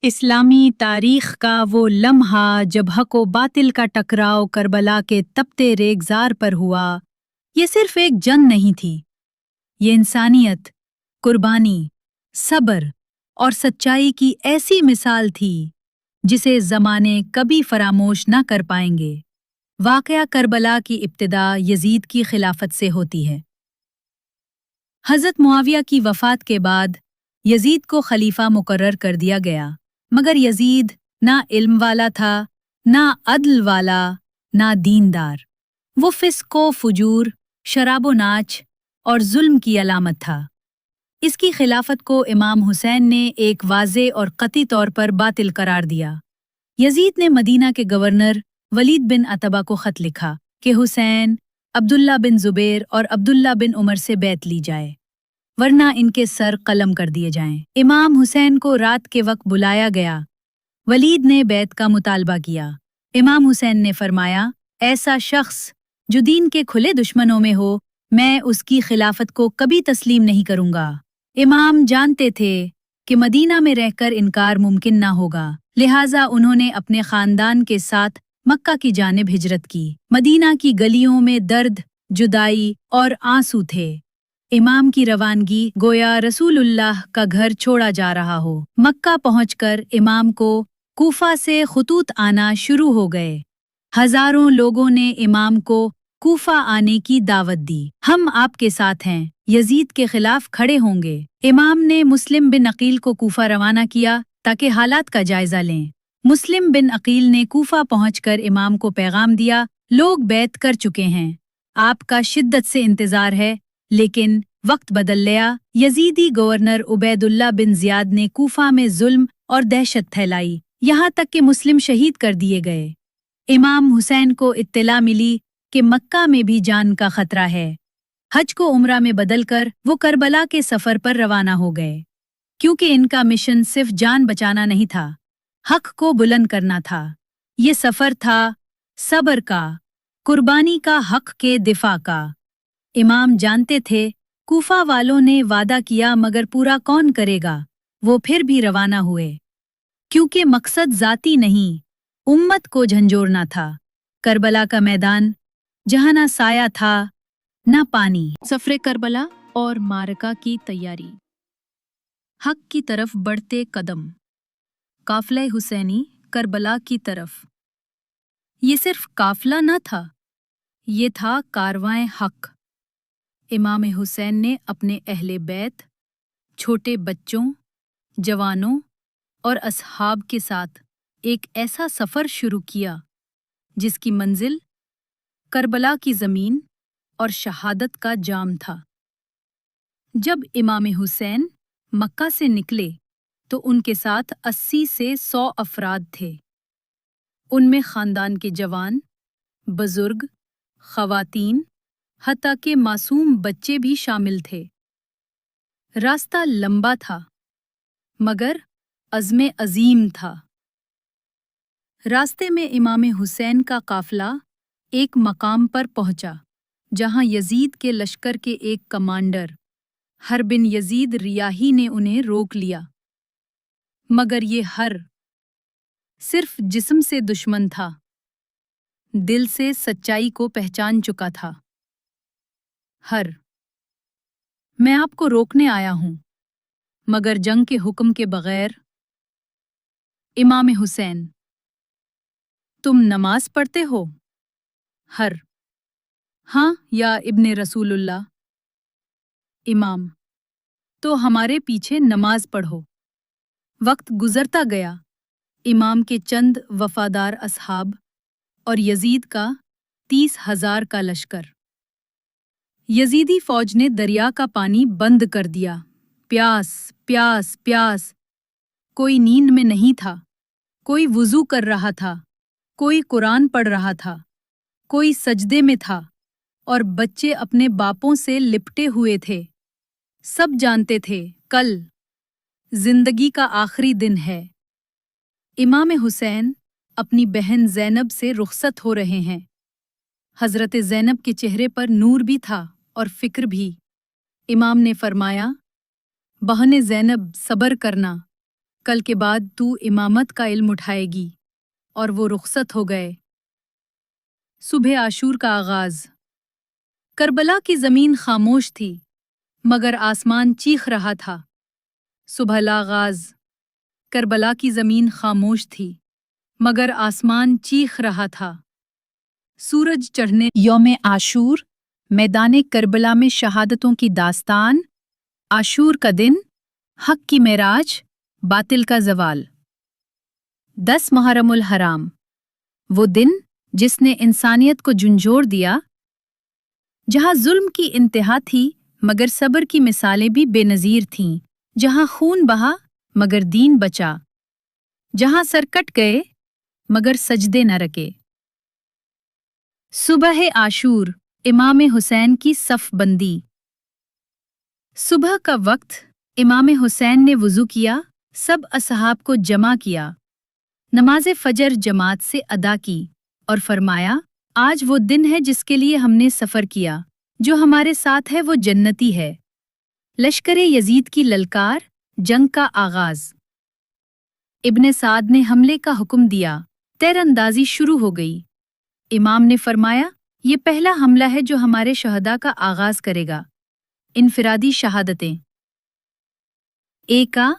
इस्लामी तारीख का वो लम्हा जब हक व बातिल का टकराव करबला के तपते रेगजार पर हुआ, ये सिर्फ एक जंग नहीं थी। ये इंसानियत, कुर्बानी, सब्र और सच्चाई की ऐसी मिसाल थी जिसे ज़माने कभी फरामोश न कर पाएंगे। वाक़या करबला की इब्तिदा यजीद की खिलाफत से होती है। हज़रत मुआविया की वफ़ात के बाद यजीद को खलीफा मुकर्रर कर दिया गया, मगर यजीद ना इल्म वाला था, ना अदल वाला, ना दीनदार। वो फिस्को फुजूर, शराबो नाच और जुल्म की अलामत था। इसकी खिलाफत को इमाम हुसैन ने एक वाज़े और कती तौर पर बातिल करार दिया। यजीद ने मदीना के गवर्नर वलीद बिन अतबा को खत लिखा कि हुसैन, अब्दुल्ला बिन जुबैर और अब्दुल्ला बिन उमर से बैत ली जाए, वरना इनके सर कलम कर दिए जाएं। इमाम हुसैन को रात के वक्त बुलाया गया। वलीद ने बैत का मुतालबा किया। इमाम हुसैन ने फरमाया, ऐसा शख्स जो दीन के खुले दुश्मनों में हो, मैं उसकी खिलाफत को कभी तस्लीम नहीं करूंगा। इमाम जानते थे कि मदीना में रहकर इनकार मुमकिन ना होगा, लिहाजा उन्होंने अपने खानदान के साथ मक्का की जानिब हिजरत की। मदीना की गलियों में दर्द, जुदाई और आंसू थे। इमाम की रवानगी गोया रसूलुल्लाह का घर छोड़ा जा रहा हो। मक्का पहुंचकर इमाम को कूफा से खुतूत आना शुरू हो गए। हजारों लोगों ने इमाम को कूफा आने की दावत दी। हम आपके साथ हैं, यजीद के खिलाफ खड़े होंगे। इमाम ने मुस्लिम बिन अकील को कूफा रवाना किया ताकि हालात का जायजा लें। मुस्लिम बिन अकील ने कूफा पहुंचकर इमाम को पैगाम दिया, लोग बैत कर चुके हैं, आपका शिद्दत से इंतजार है, लेकिन वक्त बदल गया। यजीदी गवर्नर उबैदुल्ला बिन जियाद ने कूफा में जुल्म और दहशत फैलाई, यहाँ तक कि मुस्लिम शहीद कर दिए गए। इमाम हुसैन को इत्तला मिली कि मक्का में भी जान का खतरा है। हज को उम्रा में बदलकर वो करबला के सफर पर रवाना हो गए, क्योंकि इनका मिशन सिर्फ जान बचाना नहीं था, हक को बुलंद करना था। ये सफर था सब्र का, कुर्बानी का, हक के दिफा का। इमाम जानते थे कूफा वालों ने वादा किया, मगर पूरा कौन करेगा। वो फिर भी रवाना हुए, क्योंकि मकसद जाती नहीं, उम्मत को झंझोरना था। करबला का मैदान, जहां ना साया था ना पानी। सफरे करबला और मारका की तैयारी। हक की तरफ बढ़ते कदम। काफिला हुसैनी करबला की तरफ। ये सिर्फ काफिला न था, ये था कारवां हक। इमाम हुसैन ने अपने अहले बैत, छोटे बच्चों, जवानों और असहाब के साथ एक ऐसा सफ़र शुरू किया जिसकी मंजिल करबला की ज़मीन और शहादत का जाम था। जब इमाम हुसैन मक्का से निकले तो उनके साथ 80 से 100 अफराद थे। उनमें ख़ानदान के जवान, बुजुर्ग, ख़वातीन, हत्ता के मासूम बच्चे भी शामिल थे। रास्ता लंबा था, मगर अज़्म अजीम था। रास्ते में इमाम हुसैन का काफिला एक मकाम पर पहुंचा, जहां यजीद के लश्कर के एक कमांडर हर बिन यजीद रियाही ने उन्हें रोक लिया। मगर ये हर सिर्फ जिस्म से दुश्मन था, दिल से सच्चाई को पहचान चुका था। हर, मैं आपको रोकने आया हूं, मगर जंग के हुक्म के बगैर। इमाम हुसैन, तुम नमाज पढ़ते हो? हर, हाँ या इब्ने रसूलुल्लाह। इमाम, तो हमारे पीछे नमाज पढ़ो। वक्त गुजरता गया। इमाम के चंद वफादार असहाब और यजीद का 30,000 का लश्कर। यजीदी फौज ने दरिया का पानी बंद कर दिया। प्यास, प्यास, प्यास। कोई नींद में नहीं था, कोई वुजू कर रहा था, कोई कुरान पढ़ रहा था, कोई सजदे में था, और बच्चे अपने बापों से लिपटे हुए थे। सब जानते थे कल जिंदगी का आखिरी दिन है। इमाम हुसैन अपनी बहन ज़ैनब से रुखसत हो रहे हैं। हज़रत ज़ैनब के चेहरे पर नूर भी था और फिक्र भी। इमाम ने फरमाया, बहन ज़ैनब, सब्र करना, कल के बाद तू इमामत का इल्म उठाएगी। और वो रुखसत हो गए। सुबह आशूर का आगाज। करबला की जमीन खामोश थी, मगर आसमान चीख रहा था। सुबह आगाज। करबला की जमीन खामोश थी, मगर आसमान चीख रहा था। सूरज चढ़ने यौम आशूर, मैदान करबला में शहादतों की दास्तान। आशूर का दिन, हक की मेराज, बातिल का जवाल। 10 मुहर्रमुल हराम, वो दिन जिसने इंसानियत को झंझोर दिया। जहां जुल्म की इंतहा थी, मगर सब्र की मिसालें भी बेनजीर थीं। जहां खून बहा, मगर दीन बचा। जहां सर कट गए, मगर सजदे न रके। सुबह आशूर, इमाम हुसैन की सफ बंदी। सुबह का वक्त, इमाम हुसैन ने वुजू किया, सब असहाब को जमा किया, नमाज फजर जमात से अदा की और फरमाया, आज वो दिन है जिसके लिए हमने सफर किया। जो हमारे साथ है वो जन्नती है। लश्कर यजीद की ललकार, जंग का आगाज। इब्ने साद ने हमले का हुक्म दिया, तीरंदाजी शुरू हो गई। इमाम ने फरमाया, ये पहला हमला है जो हमारे शहदा का आगाज करेगा। इनफिरादी शहादतें। एका,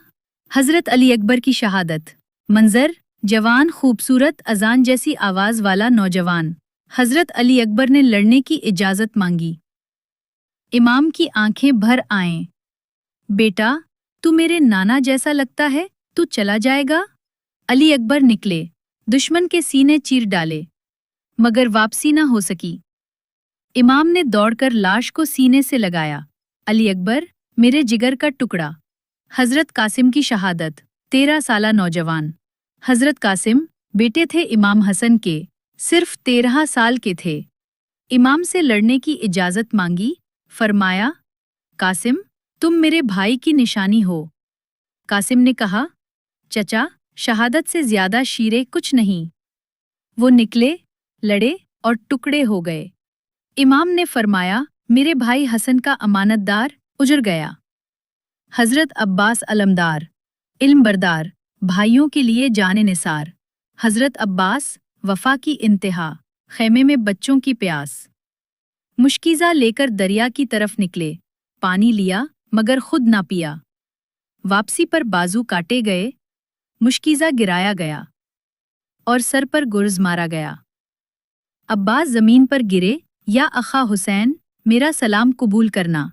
हजरत अली अकबर की शहादत। मंजर, जवान खूबसूरत अजान जैसी आवाज वाला नौजवान। हजरत अली अकबर ने लड़ने की इजाजत मांगी। इमाम की आंखें भर आएं। बेटा, तू मेरे नाना जैसा लगता है, तू चला जाएगा? अली अकबर निकले, दुश्मन के सीने चीर डाले, मगर वापसी न हो सकी। इमाम ने दौड़कर लाश को सीने से लगाया। अली अकबर, मेरे जिगर का टुकड़ा। हजरत कासिम की शहादत। 13 साला नौजवान। हजरत कासिम बेटे थे इमाम हसन के, सिर्फ 13 साल के थे। इमाम से लड़ने की इजाजत मांगी, फरमाया, कासिम, तुम मेरे भाई की निशानी हो। कासिम ने कहा, चचा, शहादत से ज्यादा शीरे कुछ नहीं। वो निकले, लड़े और टुकड़े हो गए। इमाम ने फरमाया, मेरे भाई हसन का अमानतदार उजड़ गया। हजरत अब्बास अलमदार, इल्म बरदार, भाइयों के लिए जाने निसार। हजरत अब्बास, वफा की इंतहा, खेमे में बच्चों की प्यास। मुश्किज़ा लेकर दरिया की तरफ निकले, पानी लिया मगर खुद ना पिया। वापसी पर बाजू काटे गए, मुश्किज़ा गिराया गया और सर पर गुर्ज मारा गया। अब्बास जमीन पर गिरे, या अखा हुसैन, मेरा सलाम कबूल करना।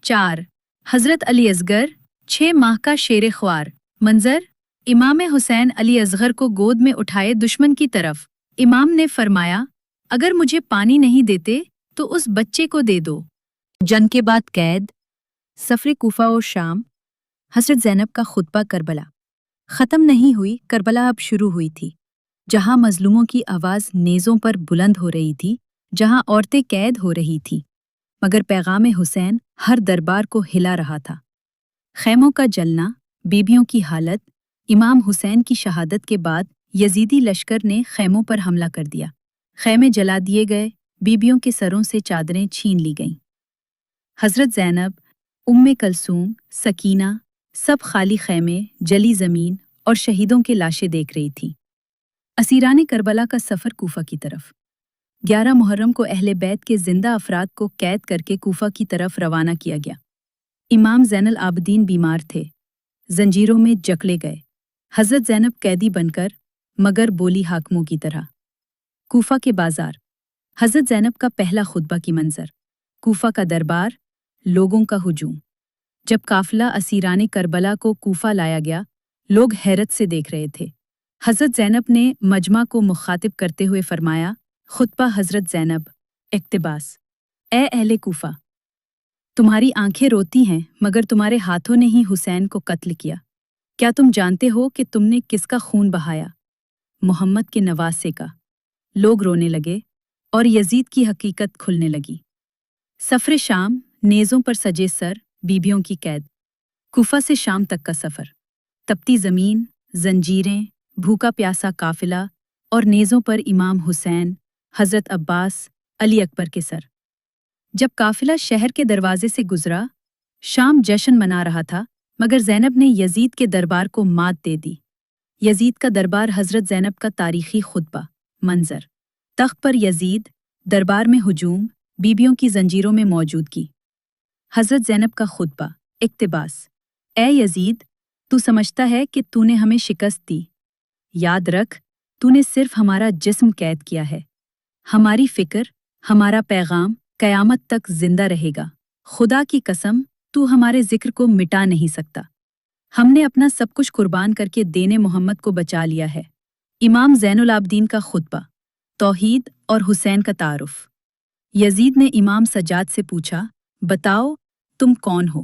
4. हजरत अली असगर, 6 माह का शेर ख्वार। मंजर, इमाम हुसैन अली असगर को गोद में उठाए दुश्मन की तरफ। इमाम ने फरमाया, अगर मुझे पानी नहीं देते तो उस बच्चे को दे दो। जंग के बाद कैद, सफर कूफा और शाम। हजरत ज़ैनब का खुतबा करबला। ख़त्म नहीं हुई, करबला अब शुरू हुई थी। जहां मजलूमों की आवाज़ नेज़ों पर बुलंद हो रही थी, जहां औरतें कैद हो रही थीं, मगर पैगाम हुसैन हर दरबार को हिला रहा था। खैमों का जलना, बीबियों की हालत। इमाम हुसैन की शहादत के बाद यजीदी लश्कर ने खैमों पर हमला कर दिया। खैमे जला दिए गए, बीबियों के सरों से चादरें छीन ली गईं। हजरत ज़ैनब, उम्मे कलसूम, सकीना, सब खाली खैमे, जली ज़मीन और शहीदों के लाशें देख रही थीं। असीरान करबला का सफ़र कूफा की तरफ। 11 मुहर्रम को अहले बैत के जिंदा अफराद को कैद करके कूफा की तरफ रवाना किया गया। इमाम ज़ैनुल आबदीन बीमार थे, जंजीरों में जकड़े गए। हजरत ज़ैनब कैदी बनकर, मगर बोली हाकमों की तरह। कूफा के बाजार। हजरत ज़ैनब का पहला खुतबा की मंजर। कूफा का दरबार, लोगों का हुजूम। जब काफिला असीरान करबला को कूफा लाया गया, लोग हैरत से देख रहे थे। हजरत ज़ैनब ने मजमा को मुखातिब करते हुए फरमाया, खुतबा हजरत ज़ैनब, इक्तिबास। ए अहले कूफा, तुम्हारी आंखें रोती हैं, मगर तुम्हारे हाथों ने ही हुसैन को कत्ल किया। क्या तुम जानते हो कि तुमने किसका खून बहाया? मोहम्मद के नवासे का। लोग रोने लगे और यजीद की हकीकत खुलने लगी। सफ़र शाम, नेज़ों पर सजे सर, बीबियों की कैद। कूफा से शाम तक का सफ़र। तपती ज़मीन, जंजीरें, भूखा प्यासा काफिला और नेज़ों पर इमाम हुसैन, हजरत अब्बास, अली अकबर के सर। जब काफिला शहर के दरवाजे से गुजरा, शाम जश्न मना रहा था, مگر زینب نے یزید کے دربار کو مات دے دی۔ یزید کا دربار حضرت زینب کا تاریخی خطبہ منظر، تخت پر یزید، دربار میں ہجوم، بیبیوں کی زنجیروں میں موجودگی۔ حضرت زینب کا خطبہ اقتباس: اے یزید، تو سمجھتا ہے کہ تو نے ہمیں شکست دی؟ یاد رکھ، تو نے صرف ہمارا جسم قید کیا ہے، ہماری فکر، ہمارا پیغام قیامت تک زندہ رہے گا۔ خدا کی قسم، تو ہمارے ذکر کو مٹا نہیں سکتا۔ ہم نے اپنا سب کچھ قربان کر کے دین محمد کو بچا لیا ہے۔ امام زین العابدین کا خطبہ توحید اور حسین کا تعارف۔ یزید نے امام سجاد سے پوچھا، بتاؤ تم کون ہو؟